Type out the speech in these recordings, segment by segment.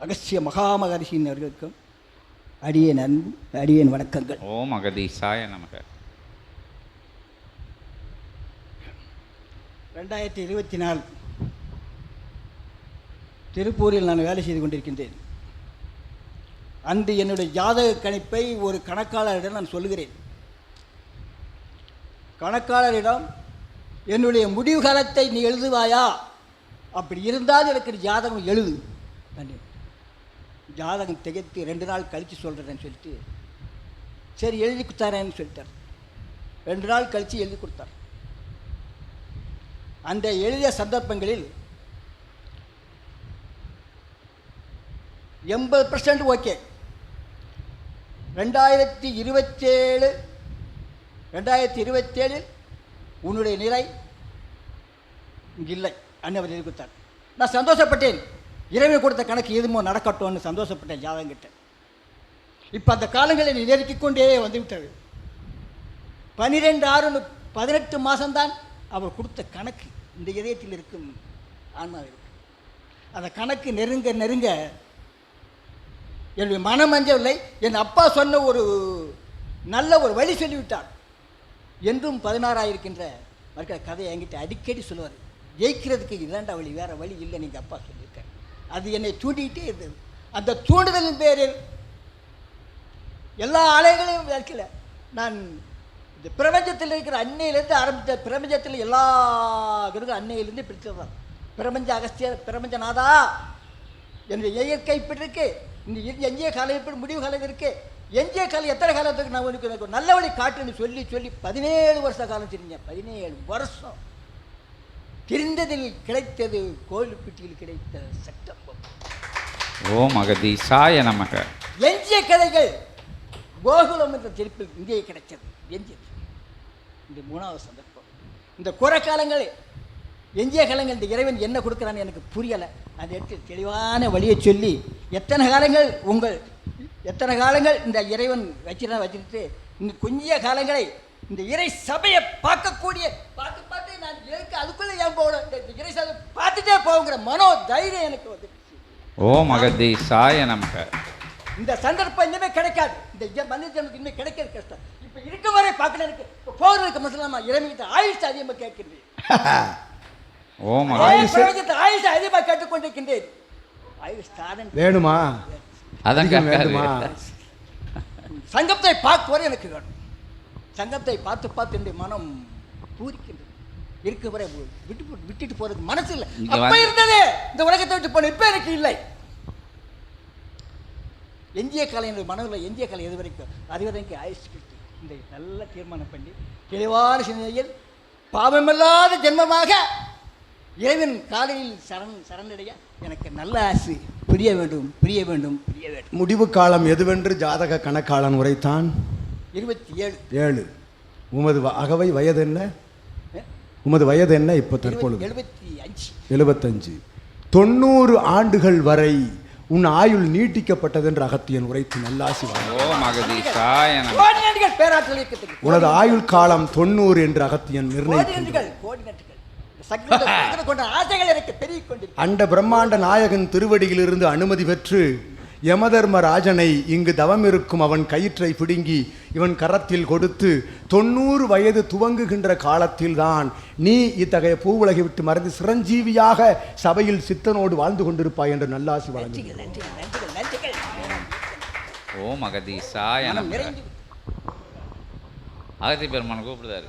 அகஸ்திய மகாமகரிஷின் அவர்களுக்கும் அடியேன் வணக்கங்கள். ஓம் அகதீசாய நமக. 2024 திருப்பூரில் நான் வேலை செய்து கொண்டிருக்கின்றேன். அன்று என்னுடைய ஜாதக கணிப்பை ஒரு கணக்காளரிடம் நான் சொல்லுகிறேன். கணக்காளரிடம் என்னுடைய முடிவு காலத்தை நீ எழுதுவாயா, அப்படி இருந்தால் எனக்கு ஜாதகம் எழுது. ஜாதகம் திகைத்து 2 நாள் கழித்து சொல்கிறேன்னு சொல்லிட்டு சரி எழுதி கொடுத்தாரேன்னு சொல்லிட்டார். 2 நாள் கழித்து எழுதி கொடுத்தார். அந்த எழுதிய சந்தர்ப்பங்களில் 80% ஓகே. 2027 உன்னுடைய நிலை இங்கே இல்லை அன்னவர் எழுதி கொடுத்தார். நான் சந்தோஷப்பட்டேன். இறைவன் கொடுத்த கணக்கு எதுமோ நடக்கட்டும்னு சந்தோஷப்பட்டேன் ஜாதகங்கிட்ட. இப்போ அந்த காலங்களை நெருக்கிக் கொண்டே வந்துவிட்டது. 12/6 மாதம்தான் அவர் கொடுத்த கணக்கு இந்த இதயத்தில் இருக்கும் ஆன்மாவில். அந்த கணக்கு நெருங்க நெருங்க என்னுடைய மனம் அஞ்சவில்லை. என் அப்பா சொன்ன ஒரு நல்ல ஒரு வழி சொல்லிவிட்டார். என்றும் 16 இருக்கின்ற மற்ற கதையை என்கிட்ட அடிக்கடி சொல்லுவார். ஜெயிக்கிறதுக்கு இதாண்டா வழி, வேறு வழி இல்லை, நீங்கள் அப்பா சொல்லியிருக்கார். அது என்னை தூண்டிக்கிட்டே இருந்தது. அந்த தூண்டுதலின் பேரில் எல்லா ஆலயங்களையும் வாழ்க்கல. நான் இந்த பிரபஞ்சத்தில் இருக்கிற அன்னையிலேருந்து ஆரம்பித்த பிரபஞ்சத்தில் எல்லா கிரகம் அன்னையிலேருந்து பிடிச்சது தான். பிரபஞ்ச அகஸ்தியர், பிரபஞ்சநாதா என்னுடைய இயற்கை இப்படி இருக்கு, இந்த எஞ்சிய காலம் எப்படி, முடிவு காலம் இருக்கு, எஞ்சிய காலம் எத்தனை காலத்துக்கு நான் உனக்கு நல்ல வழி காட்டுன்னு சொல்லி 17 வருஷ காலம் தெரிஞ்சேன். 17 வருஷம் தெரிந்ததில் கிடைத்தது கோயில்பட்டியில் கிடைத்த சட்டம். ஓம் அகதீசாய நமக. எஞ்சிய கதைகள் கோகுலம் என்ற திருப்பில் இங்கே கிடைச்சது. எஞ்சியது இந்த 3வது சந்தர்ப்பம். இந்த குறை காலங்கள், எஞ்சிய காலங்கள் இந்த இறைவன் என்ன கொடுக்குறான்னு எனக்கு புரியலை. அந்த இடத்தில் தெளிவான வழியை சொல்லி எத்தனை காலங்கள் இந்த இறைவன் வச்சுட்டு இன்னும் கொஞ்ச காலங்களை இந்த இறை சபையை பார்க்கக்கூடிய பார்த்து நான் எனக்கு அதுக்குள்ளே ஏன் போகணும், இந்த இறை சபை பார்த்துட்டே போகிற மனோ தைரியம் எனக்கு வந்து. ஓம் அகதீசாய நமக. இந்த சந்தர்ப்பம் இனிமேல் கிடைக்காது. இந்த மனித ஜனத்துக்கு இனிமேல் கிடைக்கிறது கஷ்டம். இப்போ இருக்க வரை பார்க்கல. எனக்கு இப்போ போகிறதுக்கு மசலாமா இறைவன்கிட்ட ஆயுஷ் அதிகமாக கேட்கின்றேன். ஓம் ஆயுஷ் அதிகமாக கேட்டுக்கொண்டிருக்கின்றேன். ஆயுஷ் தாரன் வேணுமா? அதான் வேணுமா? சங்கத்தை பார்த்து வரை எனக்கு வேணும். சங்கத்தை பார்த்து என்னுடைய மனம் பூரிக்கின்றது. இருக்க வரை விட்டுட்டு போறதுக்கு மனசு இல்லை. அப்ப இருந்தது இந்த உலகத்தை விட்டு போன, இப்ப எனக்கு இல்லை. எஞ்சிய காலம் என்னுடைய மனதில் எஞ்சிய காலம் எது வரைக்கும் அது வரைக்கும் ஆயுஷ் கிட்டு இந்த நல்ல தீர்மானம் பண்ணி தெளிவான சிந்தனையில் பாவமில்லாத ஜென்மமாக இறைவன் காலையில் சரணடைய எனக்கு நல்ல ஆசை. புரிய வேண்டும். முடிவு காலம் எதுவென்று ஜாதக கணக்காளன் உரைத்தான். 27. உமது அகவை வயது என்ன? உமது வயது என்ன இப்போ தற்பொழுது? 75. 90 ஆண்டுகள் வரை உன் ஆயுள் நீட்டிக்கப்பட்டது என்று அகத்தியன் உரைத்து நல்லாசி. உனது ஆயுள் காலம் 90 என்று அகத்தியன் நிர்ணயிக்கிறார். அண்ட பிரம்மாண்ட நாயகன் திருவடியிலிருந்து அனுமதி பெற்று யமதர்மராஜனை இங்கு தவம் இருக்கும் அவன் கயிற்றை பிடுங்கி இவன் கரத்தில் கொடுத்து 90 வயது துவங்குகின்ற காலத்தில்தான் நீ இத்தகைய பூவுலகை விட்டு மறைந்து சிரஞ்சீவியாக சபையில் சித்தனோடு வாழ்ந்து கொண்டிருப்பாய் என்று நல்லாசி வழங்குகிறேன். ஓம் அகதீசாய நமக. அகத்தி பெருமான் கூப்பிடுதாரு.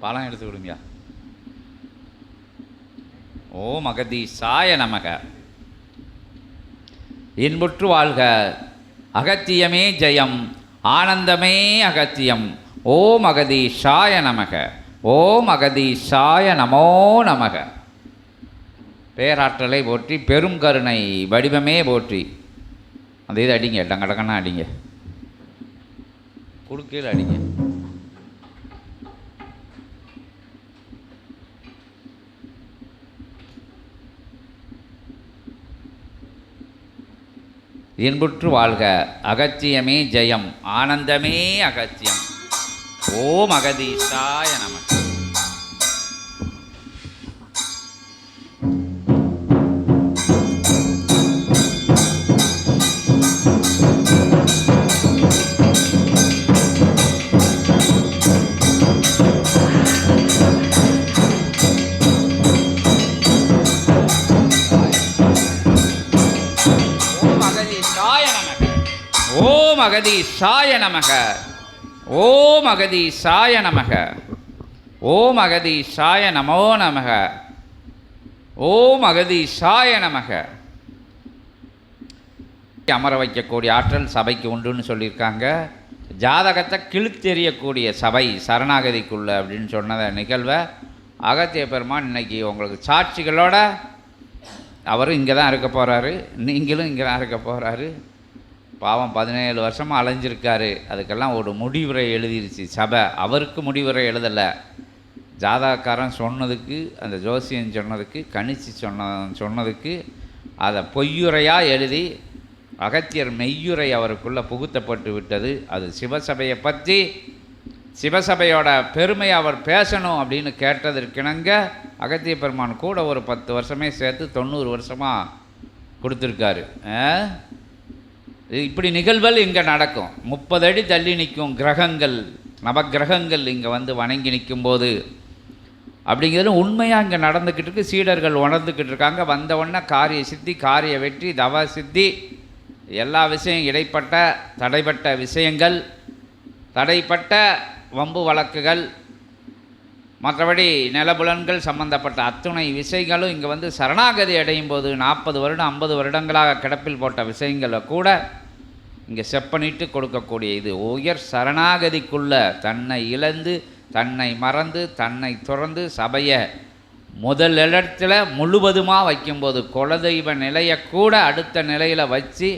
பழம் எடுத்து விடுங்க. ஓம் அகதீசாய நமக. இன்புற்று வாழ்க. அகத்தியமே ஜெயம், ஆனந்தமே அகத்தியம். ஓம் அகதீசாய நமக. ஓம் அகதீசாய நமோ நமக. பேராற்றலை போற்றி, பெரும் கருணை வடிவமே போற்றி. அந்த இதை அடிங்க, டங்கடக்கன்னா அடிங்க, குறுக்கீழ் அடிங்க. இன்புற்று வாழ்க. அகத்தியமே ஜெயம், ஆனந்தமே அகத்தியம். ஓம் அகதீசாய நமக. அகதீஷாய நமக, ஓம் அகதீஷாய நமக, ஓம் அகதீஷாய நமோ நமக, ஓம் அகதீஷாய நமக. அமர வைக்கக்கூடிய ஆற்றல் சபைக்கு உண்டுன்னு சொல்லியிருக்காங்க. ஜாதகத்தை கிழித்தெறியக்கூடிய சபை சரணாகதிக்குள்ள அப்படின்னு சொன்னத நிகழ்வை அகத்திய பெருமான் இன்னைக்கு உங்களுக்கு சாட்சிகளோட அவரும் இங்கே தான் இருக்க போகிறாரு, நீங்களும் இங்கே தான் இருக்க போகிறாரு. பாவம் 17 வருஷமாக அலைஞ்சிருக்காரு. அதுக்கெல்லாம் ஒரு முடிவுரை எழுதிருச்சு சபை. அவருக்கு முடிவுரை எழுதலை, ஜாதகக்காரன் சொன்னதுக்கு, அந்த ஜோசியன் சொன்னதுக்கு, கணிச்சு சொன்னதுக்கு அதை பொய்யுரையாக எழுதி அகத்தியர் மெய்யுரை அவருக்குள்ளே புகுத்தப்பட்டு விட்டது. அது சிவசபையை பற்றி, சிவசபையோட பெருமை அவர் பேசணும் அப்படின்னு கேட்டதற்கிணங்க அகத்திய பெருமான் கூட ஒரு 10 வருஷமே சேர்த்து 90 வருஷமாக கொடுத்துருக்காரு. இப்படி நிகழ்வுகள் இங்கே நடக்கும். 30 அடி தள்ளி நிற்கும் கிரகங்கள், நவக்கிரகங்கள் இங்கே வந்து வணங்கி நிற்கும்போது அப்படிங்கிறது உண்மையாக இங்கே நடந்துக்கிட்டு இருக்கு. சீடர்கள் உணர்ந்துக்கிட்டு இருக்காங்க. வந்தவுடனே காரிய சித்தி, காரிய வெற்றி, தவ சித்தி, எல்லா விஷயம், இடைப்பட்ட தடைப்பட்ட விஷயங்கள், தடைப்பட்ட வம்பு வழக்குகள், மற்றபடி நிலபுலன்கள் சம்பந்தப்பட்ட அத்துணை விஷயங்களும் இங்கே வந்து சரணாகதி அடையும் போது 40 வருடம் 50 வருடங்களாக கிடப்பில் போட்ட விஷயங்களை கூட இங்கே செப்பனிட்டு கொடுக்கக்கூடிய இது உயர் சரணாகதிக்குள்ள தன்னை இழந்து, தன்னை மறந்து, தன்னை துறந்து சபையை முதல் இடத்துல முழுவதுமாக வைக்கும்போது, குலதெய்வ நிலையை கூட அடுத்த நிலையில் வச்சு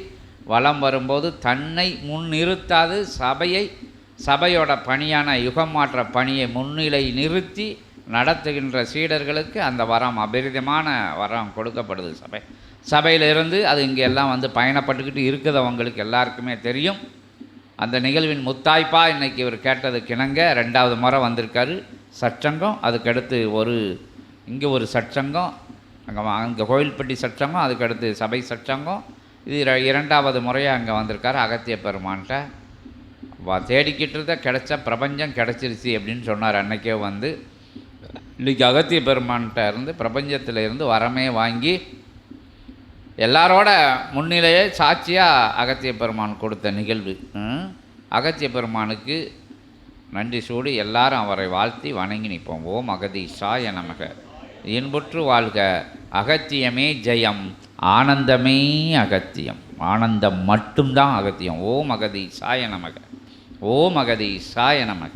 வலம் வரும்போது தன்னை முன்னிறுத்தாது சபையோட பணியான யுகம் மாற்ற பணியை முன்னிலை நிறுத்தி நடத்துகின்ற சீடர்களுக்கு அந்த வரம், அபரிதமான வரம் கொடுக்கப்படுது. சபையிலிருந்து அது இங்கே எல்லாம் வந்து பயணப்பட்டுக்கிட்டு இருக்குது. அவங்களுக்கு எல்லாருக்குமே தெரியும். அந்த நிகழ்வின் முத்தாய்ப்பா இன்றைக்கி இவர் கேட்டதுக்கு இணங்க 2வது முறை வந்திருக்காரு. சற்சங்கம், அதுக்கடுத்து இங்கே ஒரு சற்சங்கம், அங்கே கோவில்பட்டி சற்சங்கம், அதுக்கடுத்து சபை சற்சங்கம். இது 2வது முறையாக அங்கே வந்திருக்காரு. அகத்திய பெருமான்கிட்ட தேடிக்கிட்டு இருந்த கிடைச்ச பிரபஞ்சம் கிடச்சிருச்சு அப்படின்னு சொன்னார். அன்றைக்கே வந்து இன்றைக்கி அகத்திய பெருமான்கிட்ட இருந்து பிரபஞ்சத்தில் இருந்து வரமே வாங்கி எல்லாரோட முன்னிலையே சாட்சியாக அகத்திய பெருமான் கொடுத்த நிகழ்வு. அகத்திய பெருமானுக்கு நன்றி சூடி எல்லாரும் அவரை வாழ்த்தி வணங்கி நிற்போம். ஓம் அகதீஷாய நமக. இன்புற்று வாழ்க. அகத்தியமே ஜெயம், ஆனந்தமே அகத்தியம். ஆனந்தம் மட்டும்தான் அகத்தியம். ஓம் அகதீஷாய நமக, ஓம் அகதீஷாய நமக.